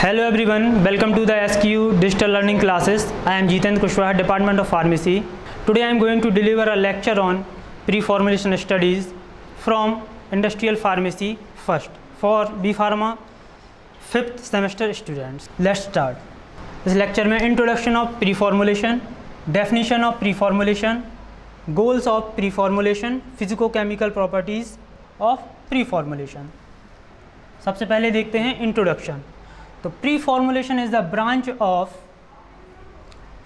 Hello everyone, welcome to the SQ Digital Learning Classes. I am Jitendra Kushwaha, Department of Pharmacy. Today I am going to deliver a lecture on pre-formulation studies from Industrial Pharmacy first for B Pharma 5th semester students. Let's start. इस lecture में introduction of pre formulation, definition of pre formulation, goals of pre formulation, physico chemical properties of pre formulation. सबसे पहले देखते हैं introduction. तो pre formulation is the branch of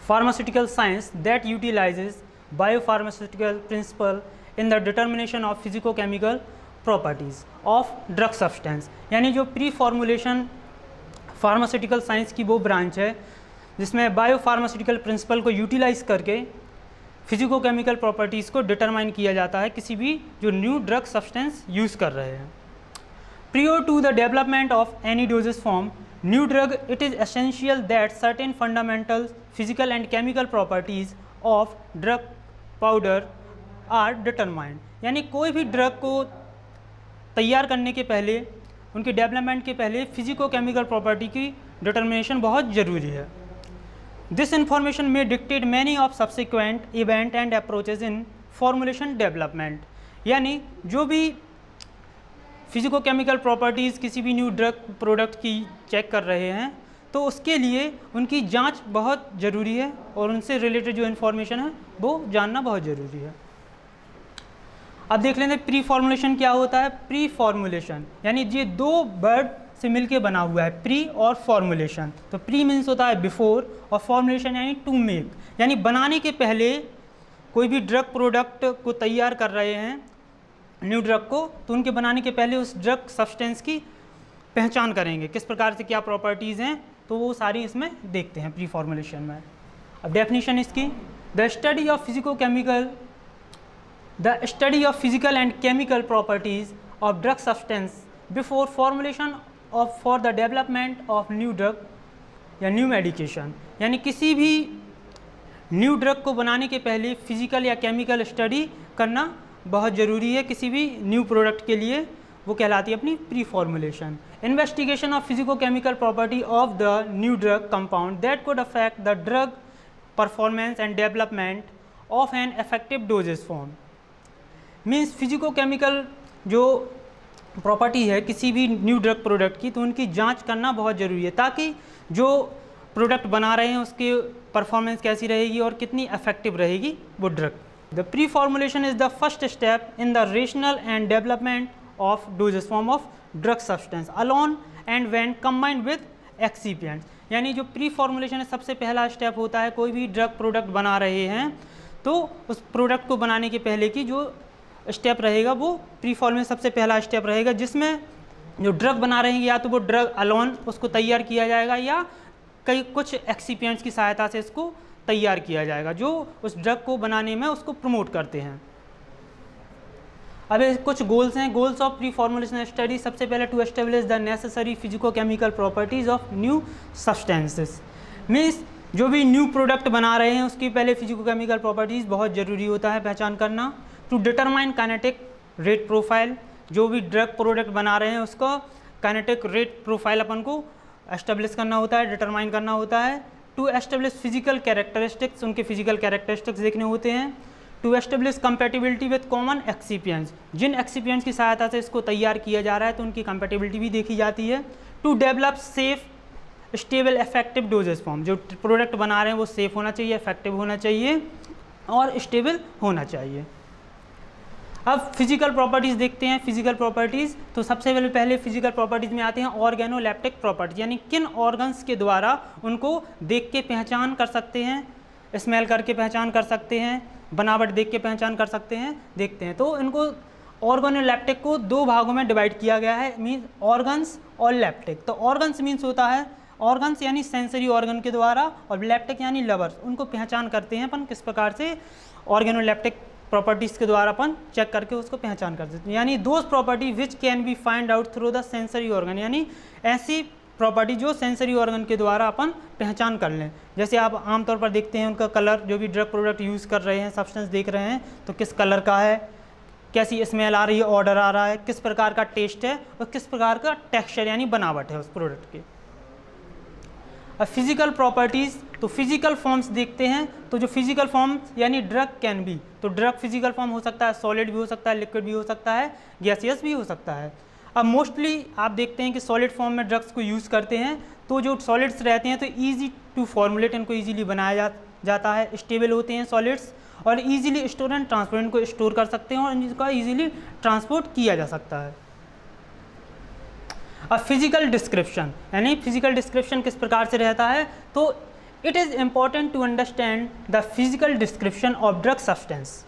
pharmaceutical science that utilizes biopharmaceutical principle in the determination of physico chemical properties of drug substance. यानी जो pre formulation pharmaceutical science की वो branch है जिसमें बायोफार्मास्यूटिकल प्रिंसिपल को यूटिलाइज करके physico chemical properties को determine किया जाता है किसी भी जो न्यू ड्रग सब्सटेंस यूज़ कर रहे हैं। Prior to the development of any dosage form, new drug, it is essential that certain fundamental physical and chemical properties of drug powder are determined। यानी कोई भी ड्रग को तैयार करने के पहले, उनके डेवलपमेंट के पहले फिजिको केमिकल प्रॉपर्टी की डिटर्मिनेशन बहुत ज़रूरी है। दिस इंफॉर्मेशन में dictate many of subsequent event and approaches in formulation development. यानी जो भी फिजिको केमिकल प्रॉपर्टीज़ किसी भी न्यू ड्रग प्रोडक्ट की चेक कर रहे हैं तो उसके लिए उनकी जांच बहुत ज़रूरी है और उनसे रिलेटेड जो इन्फॉर्मेशन है वो जानना बहुत ज़रूरी है। अब देख लेते हैं प्री फॉर्मुलेशन क्या होता है। प्री फॉर्मुलेशन यानी ये दो वर्ड से मिलके बना हुआ है, प्री और फॉर्मुलेशन। तो प्री मीन्स होता है बिफोर और फॉर्मुलेशन यानी टू मेक, यानी बनाने के पहले कोई भी ड्रग प्रोडक्ट को तैयार कर रहे हैं न्यू ड्रग को, तो उनके बनाने के पहले उस ड्रग सब्सटेंस की पहचान करेंगे, किस प्रकार से क्या प्रॉपर्टीज़ हैं, तो वो सारी इसमें देखते हैं प्री फॉर्मुलेशन में। अब डेफिनेशन इसकी, the study of physical and chemical properties of drug substance before formulation of for the development of new drug या न्यू मेडिकेशन। यानी किसी भी न्यू ड्रग को बनाने के पहले फिजिकल या केमिकल स्टडी करना बहुत ज़रूरी है किसी भी न्यू प्रोडक्ट के लिए, वो कहलाती है अपनी pre formulation. Investigation of physico chemical property of the new drug compound that could affect the drug performance and development of an effective dosage form. Means physico chemical जो प्रॉपर्टी है किसी भी न्यू ड्रग प्रोडक्ट की, तो उनकी जाँच करना बहुत ज़रूरी है ताकि जो प्रोडक्ट बना रहे हैं उसकी परफॉर्मेंस कैसी रहेगी और कितनी इफेक्टिव रहेगी वो drug. The pre-formulation is the first step in the rational and development of dosage form of drug substance alone and when combined with excipients। यानी जो pre-formulation है सबसे पहला स्टेप होता है, कोई भी ड्रग प्रोडक्ट बना रहे हैं तो उस प्रोडक्ट को बनाने के पहले की जो स्टेप रहेगा वो pre-formulation सबसे पहला स्टेप रहेगा, जिसमें जो ड्रग बना रहे हैं या तो वो ड्रग अलोन उसको तैयार किया जाएगा या कई कुछ एक्सिपिएंट्स की सहायता से इसको तैयार किया जाएगा जो उस ड्रग को बनाने में उसको प्रमोट करते हैं। अब कुछ गोल्स हैं। Goals of pre formulation study, सबसे पहले to establish the necessary physico chemical properties of new substances. Means जो भी न्यू प्रोडक्ट बना रहे हैं उसकी पहले फिजिको केमिकल प्रॉपर्टीज़ बहुत ज़रूरी होता है पहचान करना। To determine kinetic rate profile, जो भी ड्रग प्रोडक्ट बना रहे हैं उसका काइनेटिक रेट प्रोफाइल अपन को एस्टेब्लिश करना होता है, डिटरमाइन करना होता है। टू एस्टेब्लिश फिजिकल कैरेक्टरिस्टिक्स, उनके फिजिकल कैरेक्टरिस्टिक्स देखने होते हैं। To establish compatibility with common excipients, जिन एक्सिपिएंट्स की सहायता से इसको तैयार किया जा रहा है तो उनकी कंपेटिबिलिटी भी देखी जाती है। To develop safe stable effective dosage form, जो प्रोडक्ट बना रहे हैं वो सेफ होना चाहिए, इफेक्टिव होना चाहिए और स्टेबल होना चाहिए। अब फिजिकल प्रॉपर्टीज़ देखते हैं। फिजिकल प्रॉपर्टीज़, तो सबसे पहले फिजिकल प्रॉपर्टीज़ में आते हैं ऑर्गेनोलेप्टिक प्रॉपर्टीज, यानी किन ऑर्गन्स के द्वारा उनको देख के पहचान कर सकते हैं, स्मेल करके पहचान कर सकते हैं, बनावट देख के पहचान कर सकते हैं, देखते हैं। तो इनको ऑर्गेनोलेप्टिक को दो भागों में डिवाइड किया गया है, मीन्स ऑर्गन्स और लेप्टिक। तो ऑर्गन्स मीन्स होता है ऑर्गन्स यानी सेंसरी ऑर्गन के द्वारा, और लेप्टिक यानी लवर्स, उनको पहचान करते हैं अपन किस प्रकार से ऑर्गेनोलेप्टिक प्रॉपर्टीज़ के द्वारा अपन चेक करके उसको पहचान कर देते हैं। यानी those property which can be find out through the sensory organ, यानी ऐसी प्रॉपर्टी जो सेंसरी ऑर्गन के द्वारा अपन पहचान कर लें। जैसे आप आमतौर पर देखते हैं उनका कलर, जो भी ड्रग प्रोडक्ट यूज़ कर रहे हैं, सब्सटेंस देख रहे हैं तो किस कलर का है, कैसी स्मेल आ रही है, ऑर्डर आ रहा है, किस प्रकार का टेस्ट है और किस प्रकार का टेक्सचर यानी बनावट है उस प्रोडक्ट की। अब फिजिकल प्रॉपर्टीज़, तो फिजिकल फॉर्म्स देखते हैं। तो जो फिजिकल फॉर्म्स यानी ड्रग कैन बी, तो ड्रग फिजिकल फॉर्म हो सकता है, सॉलिड भी हो सकता है, लिक्विड भी हो सकता है, गैसियस भी हो सकता है। अब मोस्टली आप देखते हैं कि सॉलिड फॉर्म में ड्रग्स को यूज़ करते हैं, तो जो सॉलिड्स रहते हैं तो ईजी टू फॉर्मुलेट, इनको ईजिली बनाया जाता है, स्टेबल होते हैं सॉलिड्स और ईजिली स्टोर एंड ट्रांसपोर्ट, इनको स्टोर कर सकते हैं और इनका ईजिली ट्रांसपोर्ट किया जा सकता है। अब फिजिकल डिस्क्रिप्शन, यानी फिजिकल डिस्क्रिप्शन किस प्रकार से रहता है, तो it is important to understand the physical description of drug substance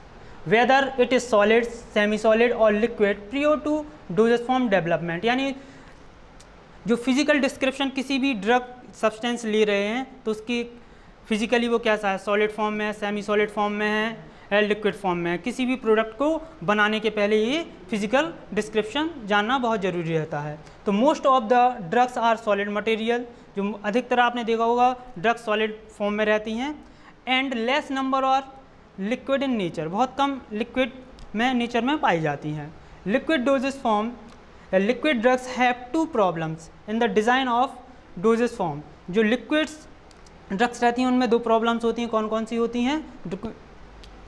whether it is solid, semi solid और liquid prior to dosage form development. यानी जो फिजिकल डिस्क्रिप्शन किसी भी ड्रग सब्सटेंस ले रहे हैं तो उसकी फिजिकली वो कैसा है, सॉलिड फॉर्म में है, सेमी सॉलिड फॉर्म में है या लिक्विड फॉर्म में है, किसी भी प्रोडक्ट को बनाने के पहले ये फिजिकल डिस्क्रिप्शन जानना बहुत ज़रूरी रहता है। तो most of the drugs are solid material, जो अधिकतर आपने देखा होगा ड्रग्स सॉलिड फॉर्म में रहती हैं, एंड लेस नंबर और लिक्विड इन नेचर, बहुत कम लिक्विड में नेचर में पाई जाती हैं। Liquid dosage form, liquid drugs have two problems in the design of dosage form. जो लिक्विड्स ड्रग्स रहती हैं उनमें दो प्रॉब्लम्स होती हैं, कौन कौन सी होती हैं।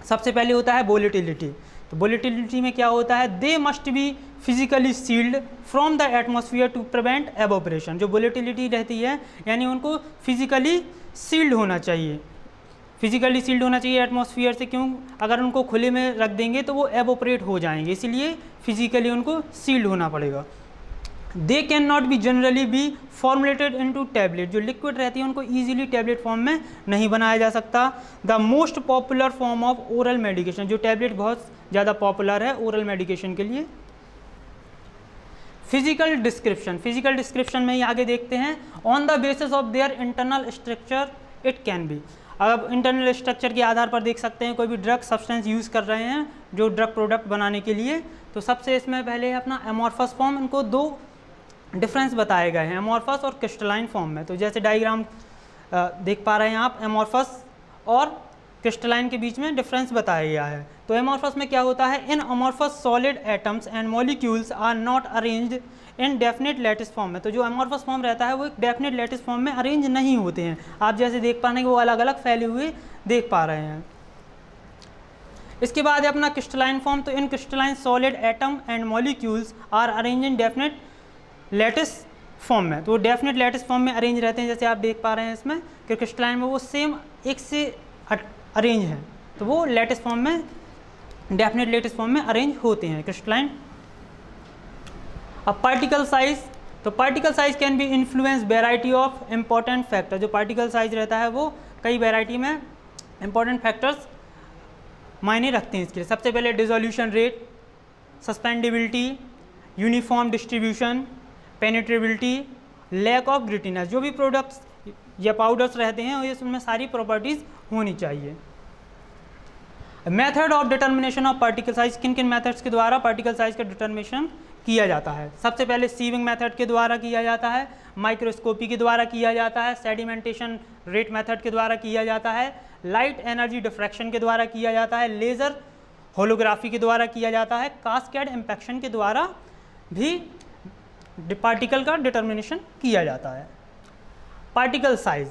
सबसे पहले होता है वोलेटिलिटी। तो वोलेटिलिटी में क्या होता है, they must be physically sealed from the atmosphere to prevent evaporation. जो वोलेटिलिटी रहती है यानी उनको फिजिकली सील्ड होना चाहिए, फिजिकली सील्ड होना चाहिए एटमॉस्फेयर से, क्यों, अगर उनको खुले में रख देंगे तो वो एवोपरेट हो जाएंगे, इसलिए फिजिकली उनको सील्ड होना पड़ेगा। They can not be generally B formulated into tablet. जो लिक्विड रहती है उनको ईजिली टैबलेट फॉर्म में नहीं बनाया जा सकता। The most popular form of oral medication, जो टैबलेट बहुत ज़्यादा पॉपुलर है ओरल मेडिकेशन के लिए। फिजिकल डिस्क्रिप्शन, फिजिकल डिस्क्रिप्शन में ही आगे देखते हैं, on the basis of their internal structure it can be. अब इंटरनल स्ट्रक्चर के आधार पर देख सकते हैं कोई भी ड्रग सब्सटेंस यूज़ कर रहे हैं जो ड्रग प्रोडक्ट बनाने के लिए, तो सबसे इसमें पहले है अपना एमॉर्फस फॉर्म। इनको दो डिफरेंस बताए गए हैं, एमॉर्फस और क्रिस्टलाइन फॉर्म में। तो जैसे डायग्राम देख पा रहे हैं आप, एमॉर्फस और क्रिस्टलाइन के बीच में डिफरेंस बताया गया है। तो एमॉर्फस में क्या होता है, in amorphous solid atoms and molecules are not arranged in definite lattice form में। तो जो एमॉर्फस फॉर्म रहता है वो एक डेफिनेट लैटिस फॉर्म में अरेंज नहीं होते हैं, आप जैसे देख पा रहे हैं कि वो अलग अलग फैले हुए देख पा रहे हैं। इसके बाद है अपना क्रिस्टलाइन फॉर्म। तो in crystalline solid atom and molecules are arrange in definite lattice form में। तो वो डेफिनेट लैटिस फॉर्म में अरेंज रहते हैं, जैसे आप देख पा रहे हैं इसमें कि क्रिस्टलाइन में वो सेम एक से अरेंज हैं, तो वो लैटिस फॉर्म में, डेफिनेट लैटिस फॉर्म में अरेंज होते हैं क्रिस्टलाइन। अब पार्टिकल साइज, तो particle size can be influence variety of important factor. जो पार्टिकल साइज रहता है वो कई वेराइटी में इंपॉर्टेंट फैक्टर्स मायने रखते हैं इसके लिए। सबसे पहले dissolution rate, suspendibility, uniform distribution, penetrability, lack of grittiness. जो भी प्रोडक्ट्स या पाउडर्स रहते हैं उसमें सारी प्रॉपर्टीज़ होनी चाहिए। Method of determination of particle size, किन किन मेथड्स के द्वारा पार्टिकल साइज का डिटर्मिनेशन किया जाता है। सबसे पहले सीविंग मेथड के द्वारा किया जाता है, माइक्रोस्कोपी के द्वारा किया जाता है, सेडिमेंटेशन रेट मेथड के द्वारा किया जाता है, लाइट एनर्जी डिफ्रैक्शन के द्वारा किया जाता है, लेज़र होलोग्राफी के द्वारा किया जाता है, कास्केड इम्पैक्शन के द्वारा भी पार्टिकल का डिटर्मिनेशन किया जाता है। पार्टिकल साइज,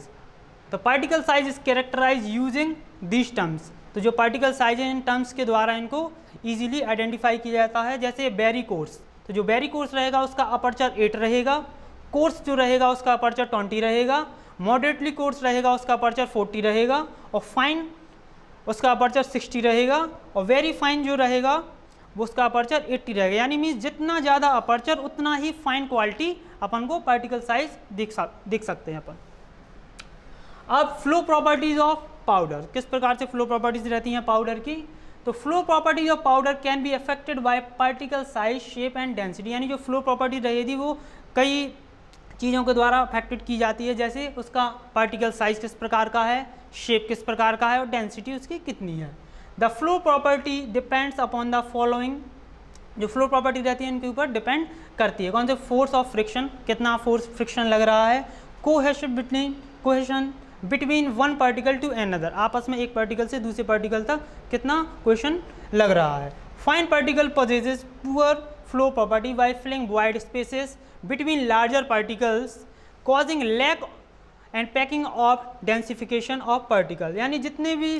तो particle size is characterize using these terms. तो जो पार्टिकल साइज है इन टर्म्स के द्वारा इनको इजीली आइडेंटिफाई किया जाता है। जैसे बेरी कोर्स, तो जो बेरी कोर्स रहेगा उसका अपर्चर 8 रहेगा, कोर्स जो रहेगा उसका अपर्चर 20 रहेगा, मॉडरेटली कोर्स रहेगा उसका अपर्चर 40 रहेगा, और फाइन उसका अपर्चर 60 रहेगा, और वेरी फाइन जो रहेगा वो उसका अपर्चर 80 रहेगा। यानी मीन्स जितना ज़्यादा अपर्चर उतना ही फाइन क्वालिटी अपन को पार्टिकल साइज दिख सकते हैं अपन। अब फ्लो प्रॉपर्टीज ऑफ पाउडर, किस प्रकार से फ्लो प्रॉपर्टीज रहती हैं पाउडर की। तो flow properties of powder can be affected by particle size, shape and density. यानी जो फ्लो प्रॉपर्टी रहेगी वो कई चीज़ों के द्वारा अफेक्टेड की जाती है, जैसे उसका पार्टिकल साइज किस प्रकार का है, शेप किस प्रकार का है और डेंसिटी उसकी कितनी है। The flow property depends upon the following. जो फ्लो प्रॉपर्टी रहती है इनके ऊपर डिपेंड करती है, कौन से, फोर्स ऑफ फ्रिक्शन, कितना फोर्स फ्रिक्शन लग रहा है, cohesion between one particle to another, आपस में एक पार्टिकल से दूसरे पार्टिकल तक कितना कोहेशन लग रहा है। Fine particle possesses poor flow property by filling wide spaces between larger particles causing lack and packing of densification of particle, यानी जितने भी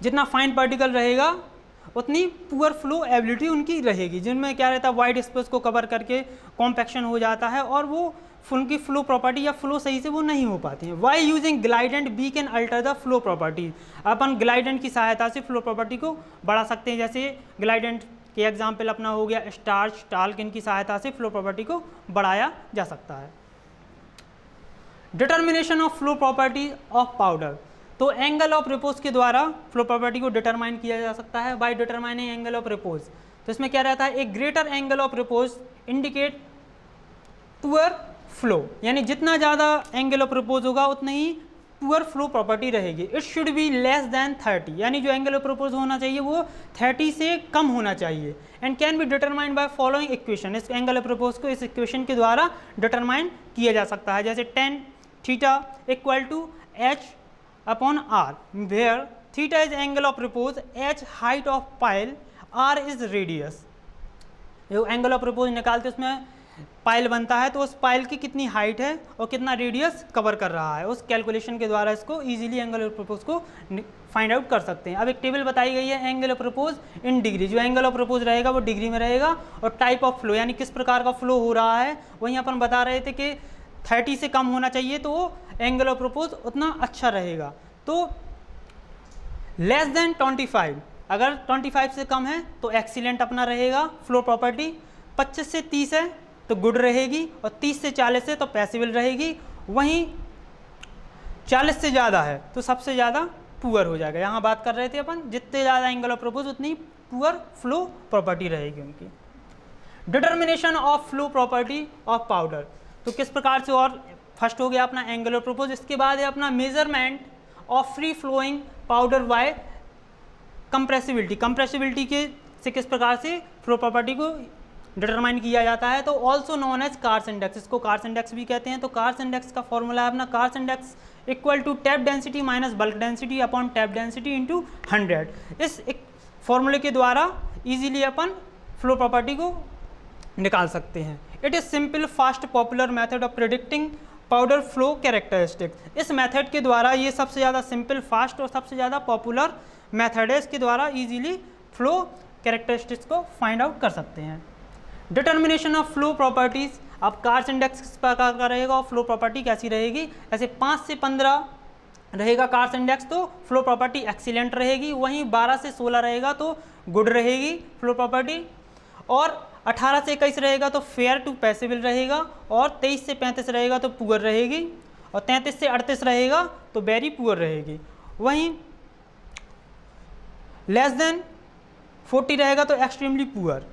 जितना फाइन पार्टिकल रहेगा उतनी पुअर फ्लो एबिलिटी उनकी रहेगी, जिनमें क्या रहता है वाइड स्पेस को कवर करके कॉम्पैक्शन हो जाता है और वो उनकी फ्लो प्रॉपर्टी या फ्लो सही से वो नहीं हो पाती हैं। By using glidant we can alter the flow property, अपन ग्लाइडेंट की सहायता से फ्लो प्रॉपर्टी को बढ़ा सकते हैं। जैसे ग्लाइडेंट के एग्जाम्पल अपना हो गया स्टार्च, टाल्क, इनकी सहायता से फ्लो प्रॉपर्टी को बढ़ाया जा सकता है। Determination of flow property of powder, तो एंगल ऑफ रिपोज के द्वारा फ्लो प्रॉपर्टी को डिटरमाइन किया जा सकता है by determining angle of repose. तो इसमें क्या रहता है, एक greater angle of repose indicate poor flow, यानी जितना ज़्यादा एंगल ऑफ रिपोज होगा उतना ही पुअर फ्लो प्रॉपर्टी रहेगी। It should be less than 30, यानी जो एंगल ऑफ रिपोज होना चाहिए वो 30 से कम होना चाहिए। And can be determined by following equation, इस एंगल ऑफ रिपोज को इस इक्वेशन के द्वारा डिटरमाइन किया जा सकता है। जैसे tan theta equal to h upon r, where theta is angle of repose, h height of pile, r is radius. जो एंगल ऑफ रिपोज निकालते उसमें पाइल बनता है तो उस पाइल की कितनी हाइट है और कितना रेडियस कवर कर रहा है, उस कैलकुलेशन के द्वारा इसको इजीली एंगल ऑफ रिपोज को फाइंड आउट कर सकते हैं। अब एक टेबल बताई गई है angle of repose in degree, जो एंगल ऑफ रिपोज रहेगा वो डिग्री में रहेगा, और टाइप ऑफ फ्लो यानी किस प्रकार का फ्लो हो रहा है वहीं अपन बता रहे थे कि 30 से कम होना चाहिए तो एंगल ऑफ रिपोज उतना अच्छा रहेगा। तो लेस देन 25, अगर 25 से कम है तो एक्सीलेंट अपना रहेगा फ्लो प्रॉपर्टी, 25 से 30 है तो गुड रहेगी, और 30 से 40 है तो पैसिबल रहेगी, वहीं 40 से ज़्यादा है तो सबसे ज़्यादा पुअर हो जाएगा। यहाँ बात कर रहे थे अपन जितने ज़्यादा एंगल ऑफ रिपोज उतनी पुअर फ्लो प्रॉपर्टी रहेगी उनकी। Determination of flow property of powder, तो किस प्रकार से, और फर्स्ट हो गया अपना एंगल ऑफ रिपोज, इसके बाद है अपना measurement of free flowing powder by compressibility. Compressibility के से किस प्रकार से फ्लो प्रॉपर्टी को डिटरमाइन किया जाता है, तो also known as Carr's index, इसको कार्स इंडेक्स भी कहते हैं। तो कार्स इंडेक्स का फॉर्मूला है अपना Carr's index equal to tap density minus bulk density upon tap density into 100। इस एक फॉर्मूले के द्वारा इजीली अपन फ्लो प्रॉपर्टी को निकाल सकते हैं। It is simple fast popular method of predicting powder flow characteristics. इस मेथड के द्वारा, ये सबसे ज़्यादा सिंपल फास्ट और सबसे ज़्यादा पॉपुलर मेथड है, इसके द्वारा इजीली फ्लो कैरेक्टरिस्टिक्स को फाइंड आउट कर सकते हैं। डिटर्मिनेशन ऑफ फ्लो प्रॉपर्टीज़, अब कार्स इंडेक्स किस प्रकार का रहेगा और फ्लो प्रॉपर्टी कैसी रहेगी। ऐसे 5 से 15 रहेगा कार्स इंडेक्स तो फ्लो प्रॉपर्टी एक्सीलेंट रहेगी, वहीं 12 से 16 रहेगा तो गुड रहेगी फ्लो प्रॉपर्टी, और 18 से 21 रहेगा तो फेयर टू पैसिबल रहेगा, और 23 से 35 रहेगा तो पुअर रहेगी, और 33 से 38 रहेगा तो वेरी पुअर रहेगी। वहीं लेस देन 40 रहेगा तो एक्सट्रीमली पुअर।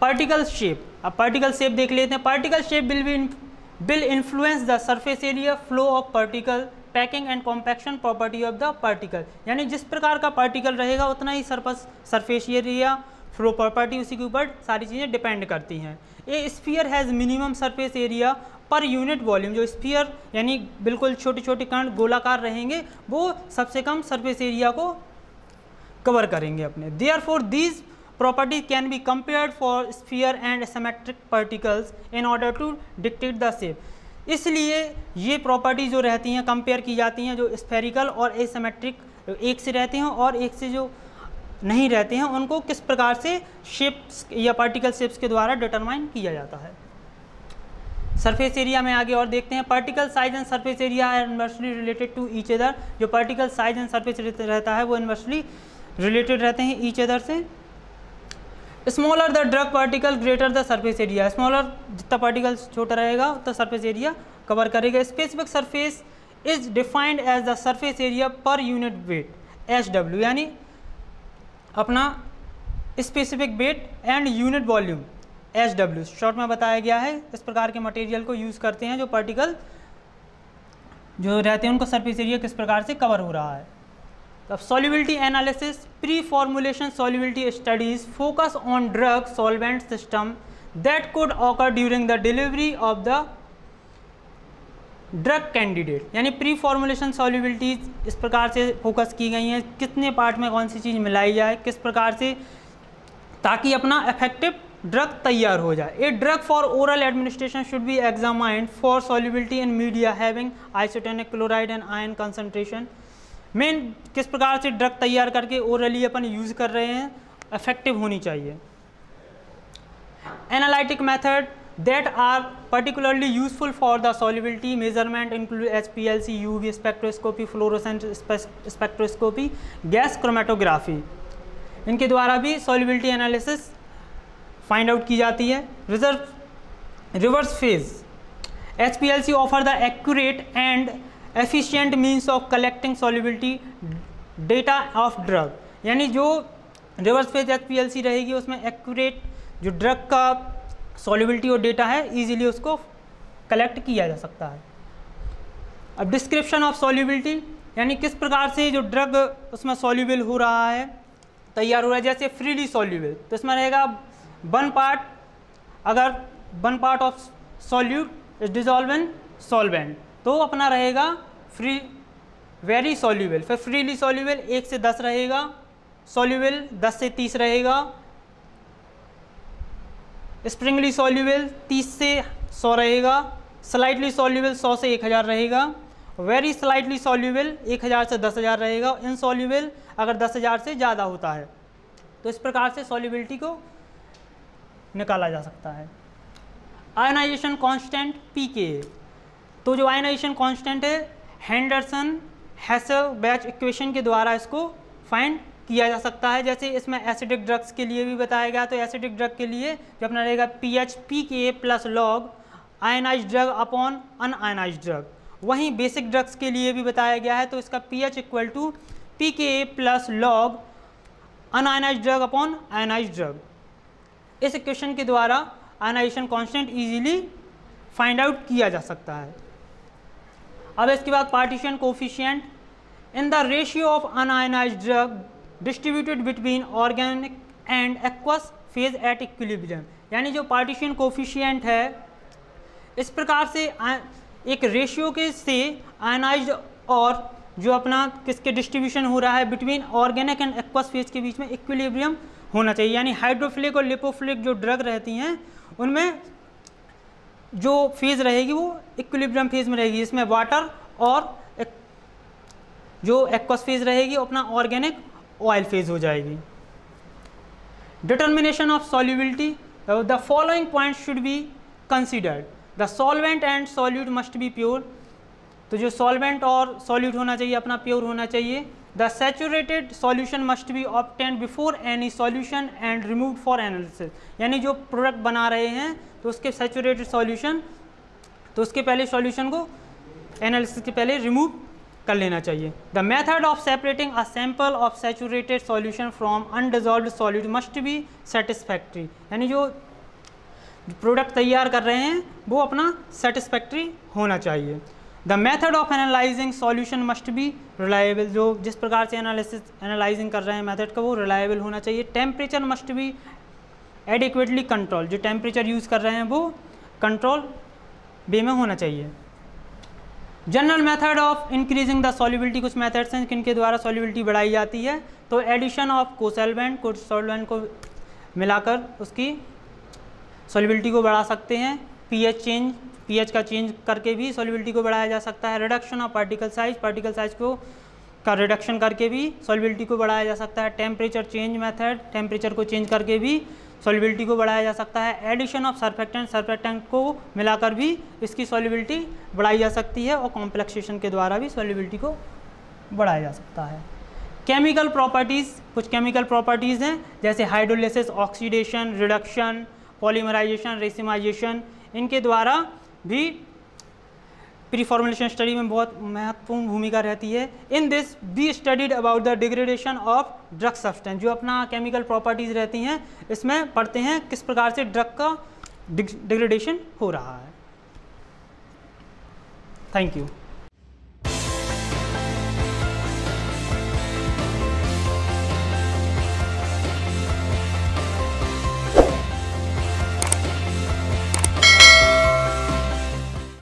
पार्टिकल शेप, अब पार्टिकल शेप देख लेते हैं। Particle shape will influence the surface area, flow of particle, packing and compaction property of the particle, यानी जिस प्रकार का पार्टिकल रहेगा उतना ही सरफेस एरिया, फ्लो प्रॉपर्टी उसी के ऊपर सारी चीज़ें डिपेंड करती हैं। ए sphere has minimum surface area per unit volume, जो स्फीयर यानी बिल्कुल छोटे छोटे कण गोलाकार रहेंगे वो सबसे कम सरफेस एरिया को कवर करेंगे अपने। Therefore these property can be compared for sphere and symmetric particles in order to dictate the shape। इसलिए ये प्रॉपर्टी जो रहती हैं कंपेयर की जाती हैं, जो स्फेरिकल और एसिमेट्रिक एक से रहते हैं और एक से जो नहीं रहते हैं उनको किस प्रकार से शेप्स या पार्टिकल शेप्स के द्वारा डिटरमाइन किया जाता है। सरफेस एरिया में आगे और देखते हैं। Particle size and surface area are inversely related to each other, जो पार्टिकल साइज एंड सरफेस रहता है वो इनवर्सली रिलेटेड रहते हैं ईच अदर से। Smaller the drug particle greater the surface area, smaller जितना पार्टिकल छोटा रहेगा उतना सरफेस एरिया कवर करेगा। Specific surface is defined as the surface area per unit weight SW, यानी अपना specific weight and unit volume SW short में बताया गया है। इस प्रकार के मटेरियल को यूज़ करते हैं जो पार्टिकल जो रहते हैं उनको सरफेस एरिया किस प्रकार से कवर हो रहा है। अब solubility analysis, pre formulation solubility studies focus on drug solvent system that could occur during the delivery of the drug candidate, यानी प्री फॉर्मुलेशन सॉल्युबिलिटीज इस प्रकार से फोकस की गई हैं कितने पार्ट में कौन सी चीज़ मिलाई जाए किस प्रकार से, ताकि अपना इफेक्टिव ड्रग तैयार हो जाए। A drug for oral administration should be examined for solubility in media having isotonic chloride and ion concentration. Main किस प्रकार से ड्रग तैयार करके ओरली अपन यूज़ कर रहे हैं, इफेक्टिव होनी चाहिए। Analytic method that are particularly useful for the solubility measurement include HPLC, UV spectroscopy, fluorescent spectroscopy, gas chromatography। इनके द्वारा भी solubility analysis find out की जाती है। reverse phase HPLC offer the accurate and efficient means of collecting solubility data of drug। यानी जो reverse phase HPLC रहेगी उसमें accurate जो ड्रग का सॉल्युबिलिटी और डेटा है इजीली उसको कलेक्ट किया जा सकता है। अब डिस्क्रिप्शन ऑफ सॉल्युबिलिटी यानी किस प्रकार से जो ड्रग उसमें सॉल्युबल हो रहा है, तैयार हो रहा है। जैसे फ्रीली सॉल्युबल तो इसमें रहेगा वन पार्ट, अगर one part of solute is dissolve in solvent तो अपना रहेगा फ्री वेरी सॉल्युबल। फिर फ्रीली सॉल्युबल 1 से 10 रहेगा, सॉल्युबल 10 से 30 रहेगा, स्प्रिंगली सॉल्युबल 30 से 100 रहेगा, स्लाइटली सॉल्युबल 100 से 1000 रहेगा, वेरी स्लाइटली सॉल्युबल 1000 से 10000 रहेगा, इनसॉल्युबल अगर 10000 से ज़्यादा होता है। तो इस प्रकार से सॉल्युबिलिटी को निकाला जा सकता है। आयनाइजेशन कांस्टेंट pKa, तो जो आयनाइजेशन कांस्टेंट है हेंडरसन हेसल बैच इक्वेशन के द्वारा इसको फाइंड किया जा सकता है। जैसे इसमें एसिडिक ड्रग्स के लिए भी बताया गया, तो एसिडिक ड्रग के लिए जो अपना रहेगा pH pKa plus log ionise drug upon unionise drug. वहीं बेसिक ड्रग्स के लिए भी बताया गया है, तो इसका pH equal to pKa plus log unionise drug upon ionise drug. इस इक्वेशन के द्वारा ionisation constant easily find out किया जा सकता है। अब इसके बाद partition coefficient in the ratio of unionised drug distributed between organic and aqueous phase at equilibrium. यानी जो पार्टीशन कोफिशिएंट है इस प्रकार से एक रेशियो के से आयनाइज्ड और जो अपना किसके डिस्ट्रीब्यूशन हो रहा है between organic and aqueous phase के बीच में इक्विलिब्रियम होना चाहिए। यानी हाइड्रोफिलिक और लिपोफिलिक जो ड्रग रहती हैं उनमें जो फेज रहेगी वो इक्विलिब्रियम फेज में रहेगी, इसमें वाटर और जो एक्वस फेज रहेगी अपना ऑर्गेनिक ऑयल फेज हो जाएगी। Determination of solubility the following point should be considered. The solvent and solute must B pure, तो जो सॉल्वेंट और सॉल्यूट होना चाहिए अपना प्योर होना चाहिए। The saturated solution must be obtained before any solution and removed for analysis. यानी जो प्रोडक्ट बना रहे हैं तो उसके सैचुरेटेड सॉल्यूशन तो उसके पहले सॉल्यूशन को एनालिसिस के पहले रिमूव कर लेना चाहिए। The method of separating a sample of saturated solution from undissolved solute must be satisfactory. यानी जो प्रोडक्ट तैयार कर रहे हैं वो अपना सेटिस्फैक्ट्री होना चाहिए। The method of analysing solution must be reliable, जो जिस प्रकार से एनालाइजिंग कर रहे हैं मेथड का वो रिलायबल होना चाहिए। Temperature must be adequately control, जो टेम्परेचर यूज़ कर रहे हैं वो कंट्रोल वे में होना चाहिए। General method of increasing the solubility, कुछ मेथड्स हैं जिनके द्वारा सॉल्युबिलिटी बढ़ाई जाती है। तो एडिशन ऑफ कोसॉल्वेंट को मिलाकर उसकी सॉल्युबिलिटी को बढ़ा सकते हैं। पीएच का चेंज करके भी सॉल्युबिलिटी को बढ़ाया जा सकता है। रिडक्शन ऑफ पार्टिकल साइज को का रिडक्शन करके भी सॉल्युबिलिटी को बढ़ाया जा सकता है। टेम्परेचर चेंज मेथड, टेम्परेचर को चेंज करके भी सॉल्युबिलिटी को बढ़ाया जा सकता है। एडिशन ऑफ सरफेक्टेंट को मिलाकर भी इसकी सॉल्युबिलिटी बढ़ाई जा सकती है और कॉम्प्लेक्सेशन के द्वारा भी सॉल्युबिलिटी को बढ़ाया जा सकता है। केमिकल प्रॉपर्टीज़, कुछ केमिकल प्रॉपर्टीज़ हैं जैसे hydrolysis, oxidation, reduction, polymerization, racemization, इनके द्वारा भी प्री फॉर्मुलेशन स्टडी में बहुत महत्वपूर्ण भूमिका रहती है। In this be studied about the degradation of drug substance, जो अपना केमिकल प्रॉपर्टीज़ रहती हैं इसमें पढ़ते हैं किस प्रकार से ड्रग का डिग्रेडेशन हो रहा है। Thank you.